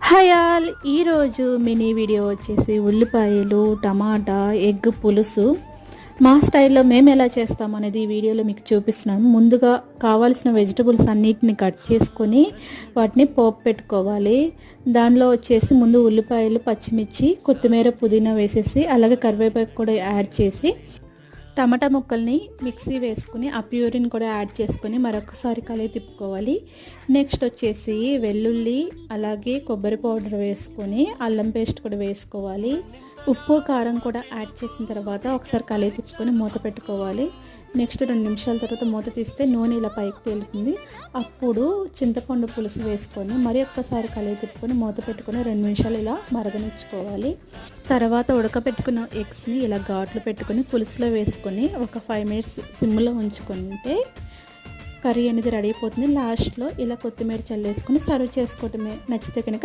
Hi all, ఈరోజు mini video వచ్చేసి ఉల్లిపాయలు టమాటా ఎగ్ పులుసు మా స్టైల్లో మేము ఎలా చేస్తాం అనేది ఈ వీడియోలో మీకు చూపిస్తున్నాను. ముందుగా కావాల్సిన వెజిటబుల్స్ అన్నిటిని కట్ చేసుకొని వాటిని పోపు పెట్టుకోవాలి. దానిలో వచ్చేసి ముందు ఉల్లిపాయలు, పచ్చిమిర్చి, కొత్తిమీర, పుదీనా వేసేసి అలాగే కరివేపాకు కూడా యాడ్ చేసి టమాటా ముక్కల్ని మిక్సీ వేసుకుని ఆ ప్యూరిని కూడా యాడ్ చేసుకొని మరొకసారి కలిపి తిప్పుకోవాలి. నెక్స్ట్ వచ్చేసి వెల్లుల్లి అలాగే కొబ్బరి పౌడర్ వేసుకొని అల్లం పేస్ట్ కూడా వేసుకోవాలి. ఉప్పు కారం కూడా యాడ్ చేసిన తర్వాత ఒకసారి కలిపి తిప్పుకొని మూత పెట్టుకోవాలి. నెక్స్ట్ 2 నిమిషాల తర్వాత మూత తీస్తే నూనె ఇలా పైకి తేలుతుంది. అప్పుడు చింతపండు పులుసు వేసుకొని మరి ఒక్కసారి కలిపి తిప్పుకొని మూత పెట్టుకొని 2 నిమిషాలు ఇలా మరగనిచ్చుకోవాలి. తర్వాత ఉడకపెట్టుకున్న ఎగ్స్ని ఇలా ఘాట్లు పెట్టుకొని పులుసులో వేసుకొని ఒక 5 మినిట్స్ సిమ్లో ఉంచుకుంటే కర్రీ అనేది రెడీ అయిపోతుంది. లాస్ట్లో ఇలా కొత్తిమీర చల్లేసుకొని సర్వ్ చేసుకోవటమే. నచ్చితే కనుక